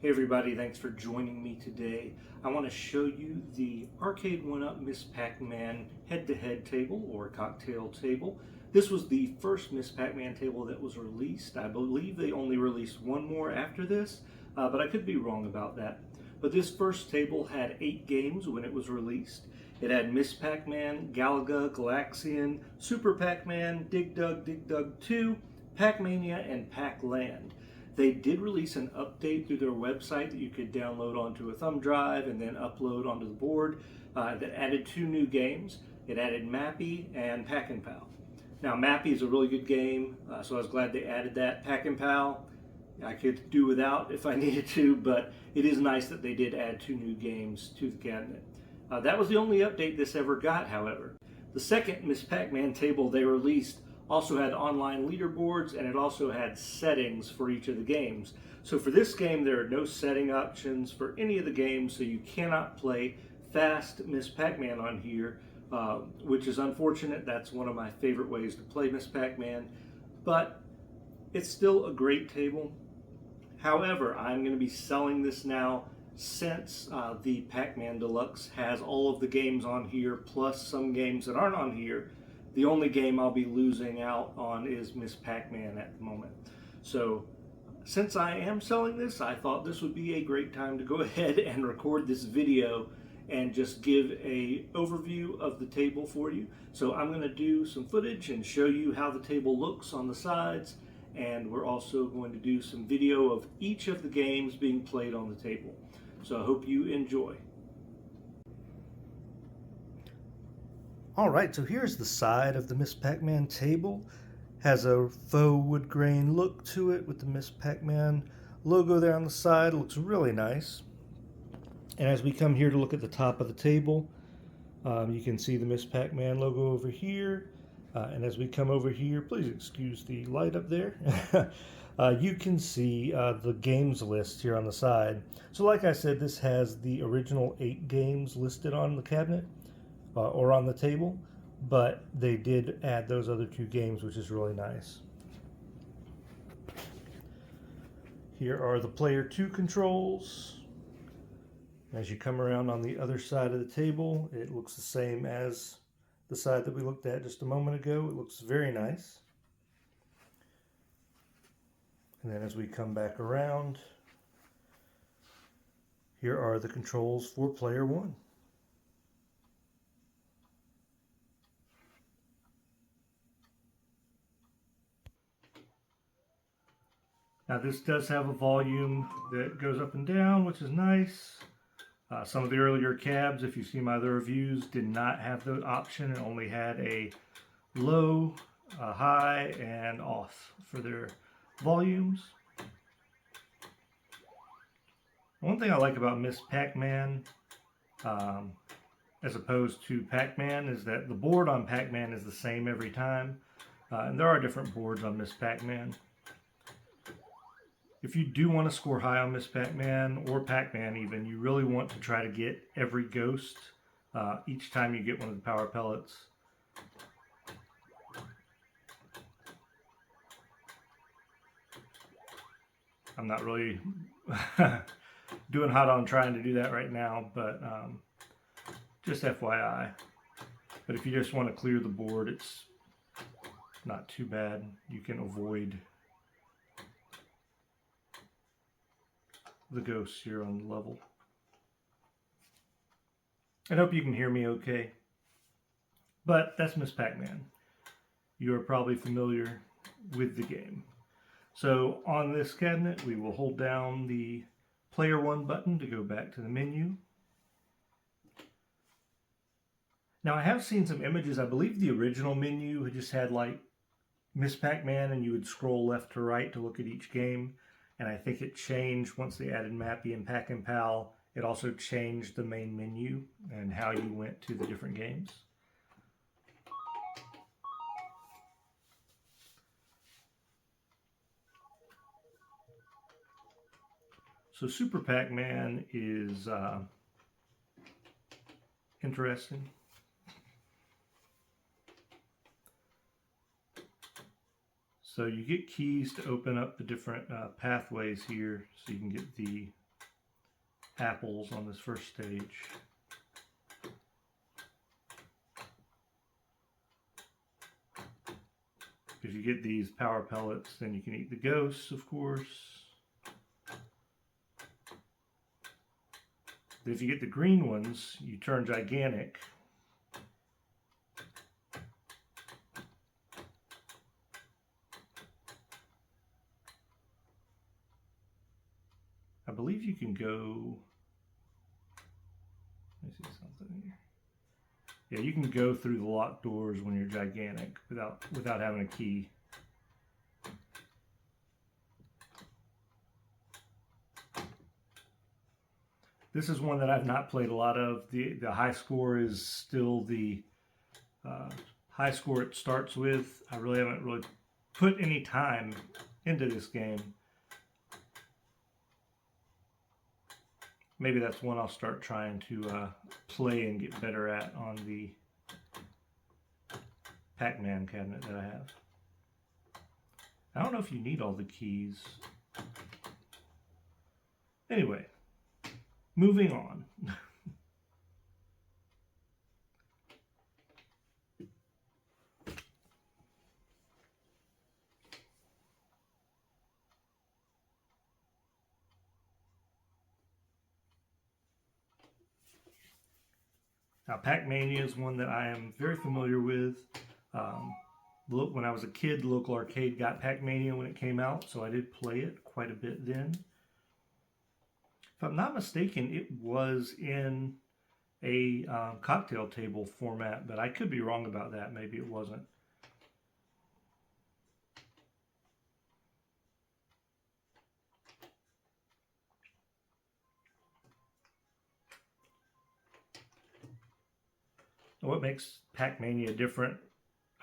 Hey everybody, thanks for joining me today. I want to show you the Arcade1up Miss Pac-Man head-to-head table or cocktail table. This was the first Miss Pac-Man table that was released. I believe they only released one more after this, but I could be wrong about that. But this first table had 8 games when it was released. It had Miss Pac-Man, Galaga, Galaxian, Super Pac-Man, Dig Dug 2, Pac-Mania, and Pac-Land. They did release an update through their website that you could download onto a thumb drive and then upload onto the board that added 2 new games. It added Mappy and Pac Pal. Now Mappy is a really good game, so I was glad they added that. Pac Pal I could do without if I needed to, but it is nice that they did add 2 new games to the cabinet. That was the only update this ever got, however. The second Miss Pac-Man table they released also had online leaderboards, and it also had settings for each of the games. So for this game, there are no setting options for any of the games, so you cannot play fast Miss Pac-Man on here, which is unfortunate. That's one of my favorite ways to play Miss Pac-Man, but it's still a great table. However, I'm going to be selling this now since the Pac-man Deluxe has all of the games on here, plus some games that aren't on here. The only game I'll be losing out on is Miss Pac-Man at the moment. So since I am selling this, I thought this would be a great time to go ahead and record this video and just give a overview of the table for you. So I'm going to do some footage and show you how the table looks on the sides, and we're also going to do some video of each of the games being played on the table. So I hope you enjoy. Alright, so here's the side of the Miss Pac-Man table. Has a faux wood grain look to it with the Miss Pac-Man logo there on the side. It looks really nice. And as we come here to look at the top of the table, you can see the Miss Pac-Man logo over here. And as we come over here, please excuse the light up there. You can see the games list here on the side. So like I said, this has the original 8 games listed on the cabinet. Or on the table, but they did add those other 2 games, which is really nice. Here are the player 2 controls. As you come around on the other side of the table, it looks the same as the side that we looked at just a moment ago. It looks very nice. And then as we come back around, here are the controls for player 1. Now this does have a volume that goes up and down, which is nice. Some of the earlier cabs, if you see my other reviews, did not have the option. It only had a low, a high, and off for their volumes. One thing I like about Miss Pac-Man, as opposed to Pac-Man, is that the board on Pac-Man is the same every time. And there are different boards on Miss Pac-Man. If you do want to score high on Miss Pac-Man or Pac-Man even, you really want to try to get every ghost each time you get one of the power pellets. I'm not really doing hot on trying to do that right now, but just FYI. But if you just want to clear the board, it's not too bad. You can avoid the ghosts here on the level. I hope you can hear me okay. But that's Miss Pac-Man. You are probably familiar with the game. So on this cabinet, we will hold down the player 1 button to go back to the menu. Now I have seen some images. I believe the original menu just had like Miss Pac-Man, and you would scroll left to right to look at each game. And I think it changed once they added Mappy and Pac Pal. It also changed the main menu and how you went to the different games. So Super Pac-Man is interesting. So you get keys to open up the different pathways here, so you can get the apples on this first stage. If you get these power pellets, then you can eat the ghosts, of course. But if you get the green ones, you turn gigantic. I believe you can go, let me see something here. Yeah, you can go through the locked doors when you're gigantic without having a key. This is one that I've not played a lot of. The high score is still the high score it starts with. I really haven't put any time into this game. Maybe that's one I'll start trying to play and get better at on the Pac-Man cabinet that I have. I don't know if you need all the keys. Anyway, moving on. Now, Pac-Mania is one that I am very familiar with. When I was a kid, the local arcade got Pac-Mania when it came out, so I did play it quite a bit then. If I'm not mistaken, it was in a cocktail table format, but I could be wrong about that. Maybe it wasn't. What makes Pac-Mania different?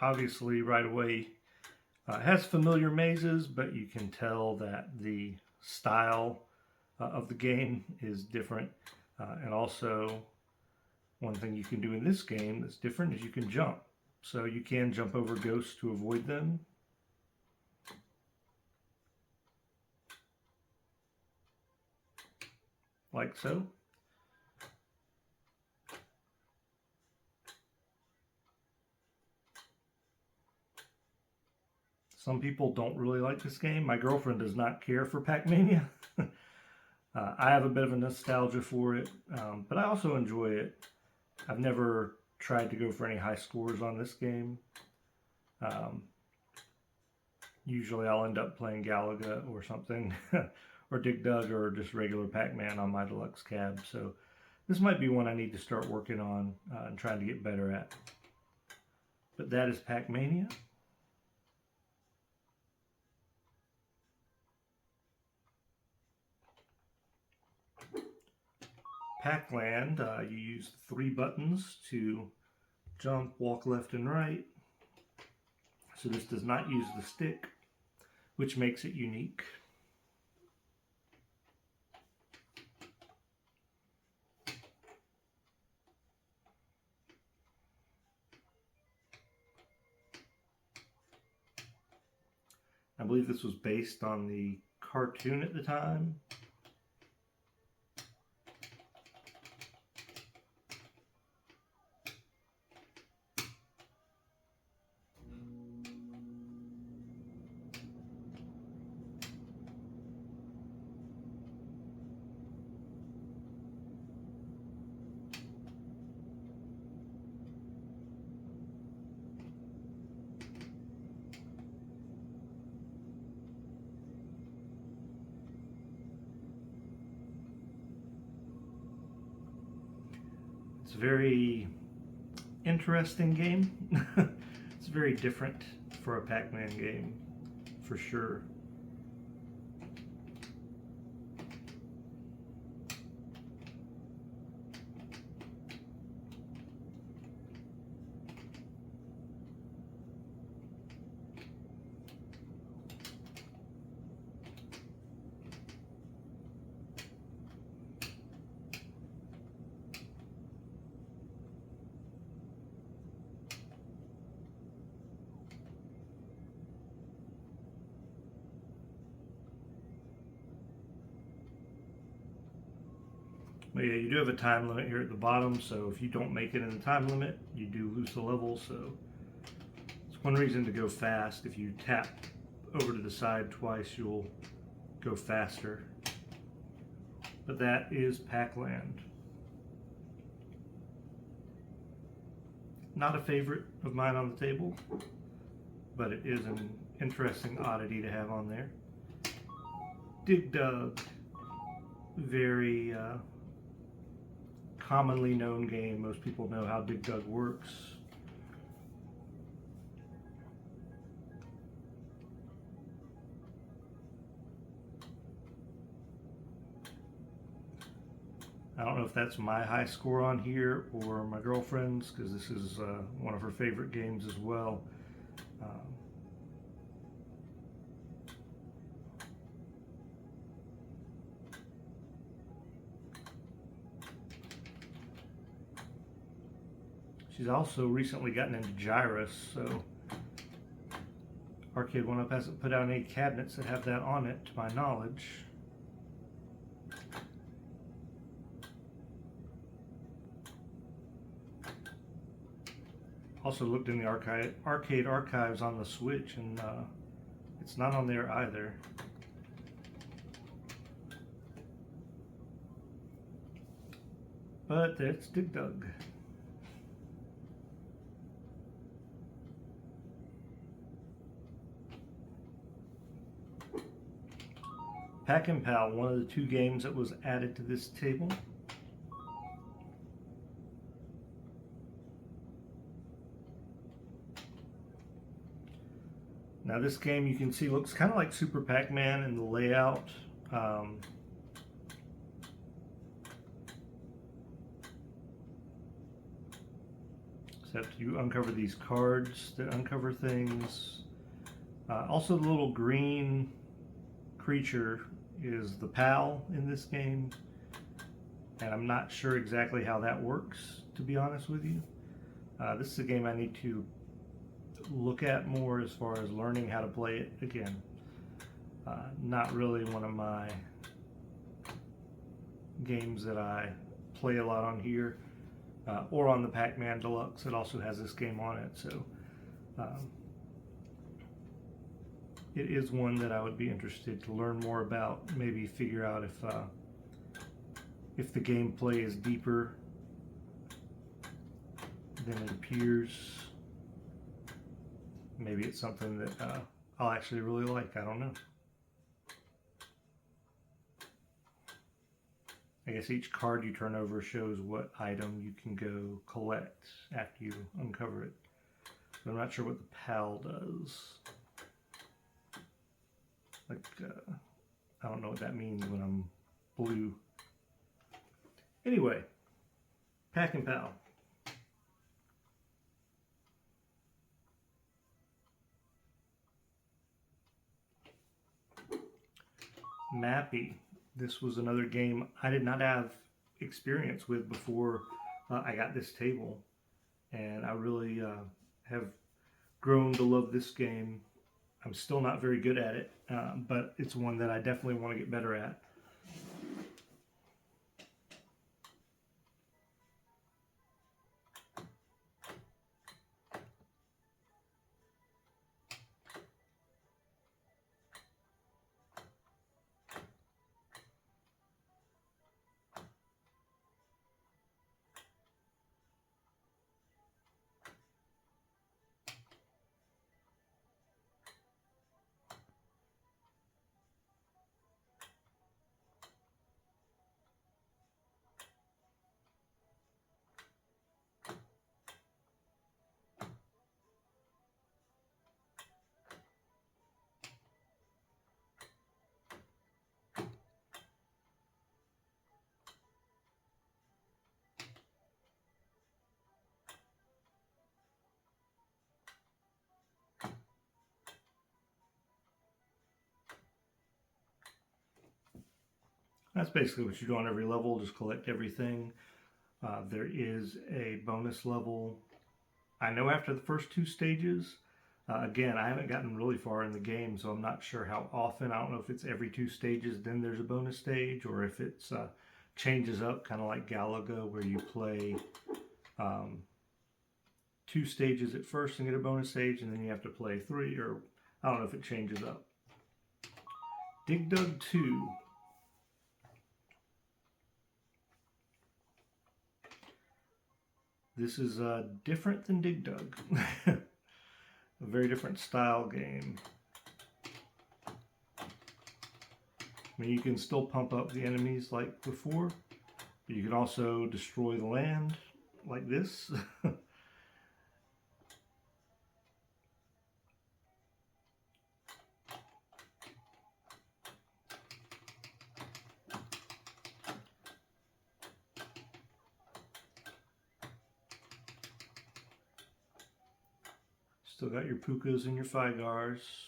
Obviously, right away, it has familiar mazes, but you can tell that the style of the game is different. And also, one thing you can do in this game that's different is you can jump. So you can jump over ghosts to avoid them. Like so. Some people don't really like this game. My girlfriend does not care for Pac-Mania. I have a bit of a nostalgia for it, but I also enjoy it. I've never tried to go for any high scores on this game. Usually I'll end up playing Galaga or something, or Dig Dug, or just regular Pac-Man on my deluxe cab. So this might be one I need to start working on and trying to get better at. But that is Pac-Mania. Pac-Land, you use 3 buttons to jump, walk left and right. So this does not use the stick, which makes it unique. I believe this was based on the cartoon at the time. It's a very interesting game. It's very different for a Pac-Man game, for sure. But yeah, you do have a time limit here at the bottom, so if you don't make it in the time limit, you do lose the level. So it's one reason to go fast. If you tap over to the side twice, you'll go faster. But that is Pac-Land. Not a favorite of mine on the table, but it is an interesting oddity to have on there. Dig Dug, very commonly known game. Most people know how Dig Dug works. I don't know if that's my high score on here or my girlfriend's, because this is one of her favorite games as well. She's also recently gotten into Gyrus, so Arcade1up hasn't put out any cabinets that have that on it, to my knowledge. Also looked in the arcade archives on the Switch, and it's not on there either. But that's Dig Dug. Pac Pal, one of the two games that was added to this table. Now this game, you can see, looks kind of like Super Pac-Man in the layout. Except you uncover these cards that uncover things. Also the little green creature is the pal in this game. And I'm not sure exactly how that works, to be honest with you. This is a game I need to look at more as far as learning how to play it again. Not really one of my games that I play a lot on here, or on the Pac-man Deluxe. It also has this game on it, so it is one that I would be interested to learn more about. Maybe figure out if the gameplay is deeper than it appears. Maybe it's something that I'll actually really like. I don't know. I guess each card you turn over shows what item you can go collect after you uncover it. But I'm not sure what the PAL does. Like, I don't know what that means when I'm blue. Anyway, Pac Pal. Mappy. This was another game I did not have experience with before I got this table, and I really have grown to love this game. I'm still not very good at it, but it's one that I definitely want to get better at. That's basically what you do on every level, just collect everything. There is a bonus level, I know, after the first two stages. Again, I haven't gotten really far in the game, so I'm not sure how often. I don't know if it's every two stages, then there's a bonus stage, or if it's changes up, kind of like Galaga, where you play 2 stages at first and get a bonus stage, and then you have to play 3, or I don't know if it changes up. Dig Dug 2. This is different than Dig Dug. A very different style game. I mean, you can still pump up the enemies like before, but you can also destroy the land like this. Still got your Pukas and your Figars.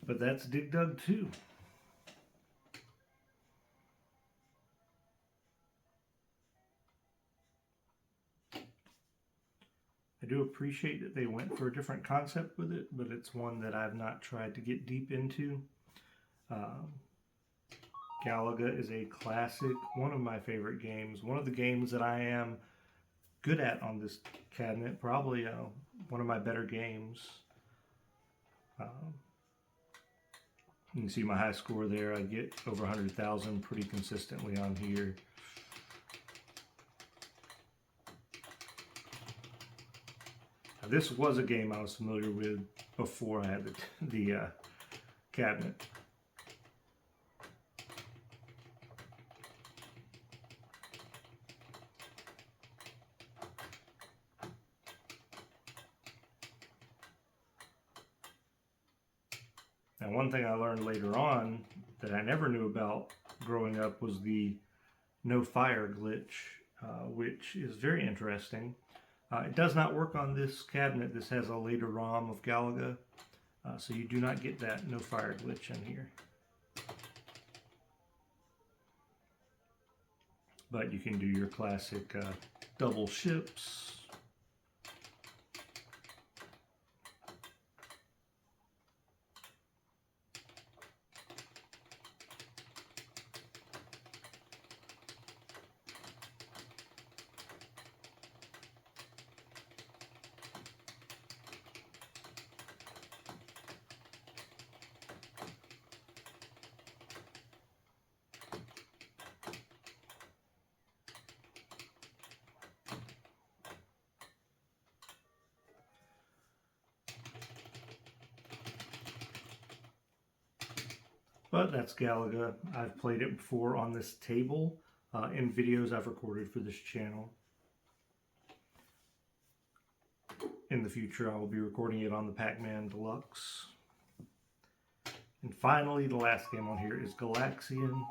But that's Dig Dug 2. I do appreciate that they went for a different concept with it, but it's one that I've not tried to get deep into. Galaga is a classic, one of my favorite games, one of the games that I am good at on this cabinet, probably one of my better games. You can see my high score there. I get over 100,000 pretty consistently on here. Now, this was a game I was familiar with before I had the cabinet. Now, one thing I learned later on that I never knew about growing up was the no fire glitch, which is very interesting. It does not work on this cabinet. This has a later ROM of Galaga, so you do not get that no fire glitch in here. But you can do your classic double ships. But that's Galaga. I've played it before on this table in videos I've recorded for this channel. In the future, I will be recording it on the Pac-man Deluxe. And finally, the last game on here is Galaxian.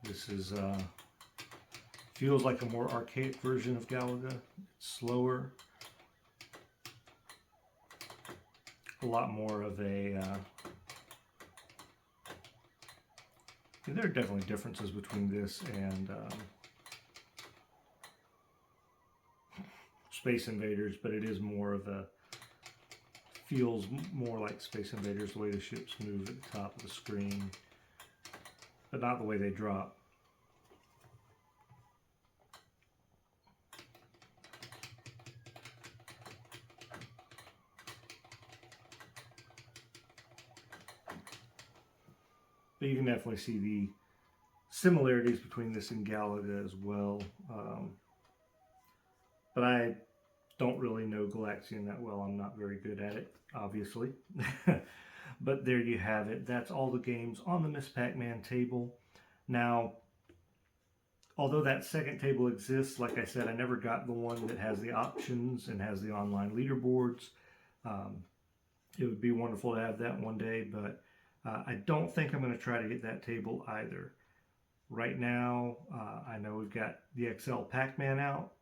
This is feels like a more archaic version of Galaga. It's slower, a lot more of a. There are definitely differences between this and Space Invaders, but it is more of a. Feels more like Space Invaders, the way the ships move at the top of the screen, but not the way they drop. But you can definitely see the similarities between this and Galaga as well. But I don't really know Galaxian that well. I'm not very good at it, obviously. But there you have it. That's all the games on the Miss Pac-Man table. Now, although that second table exists, like I said, I never got the one that has the options and has the online leaderboards. It would be wonderful to have that one day, but I don't think I'm going to try to get that table either. Right now, I know we've got the XL Pac-Man out,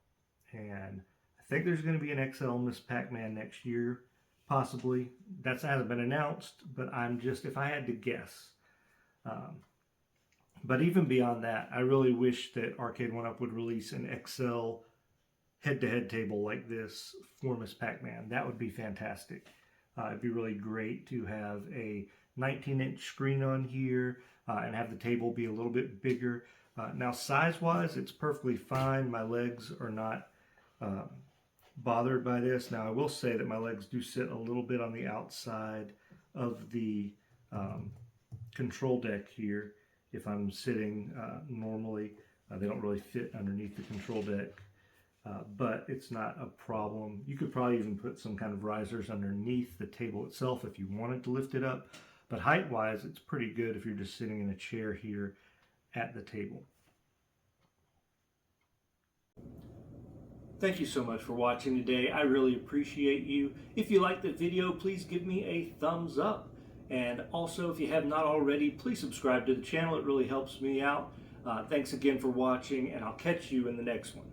and I think there's going to be an XL Miss Pac-Man next year, possibly. That hasn't been announced, but I'm just, if I had to guess. But even beyond that, I really wish that Arcade1up would release an XL head-to-head table like this for Miss Pac-Man. That would be fantastic. It'd be really great to have a 19-inch screen on here and have the table be a little bit bigger. Now, size-wise, it's perfectly fine. My legs are not bothered by this. Now, I will say that my legs do sit a little bit on the outside of the control deck here. If I'm sitting normally, they don't really fit underneath the control deck. But it's not a problem. You could probably even put some kind of risers underneath the table itself if you wanted to lift it up. But height-wise, it's pretty good if you're just sitting in a chair here at the table. Thank you so much for watching today. I really appreciate you. If you liked the video, please give me a thumbs up. And also, if you have not already, please subscribe to the channel. It really helps me out. Thanks again for watching, and I'll catch you in the next one.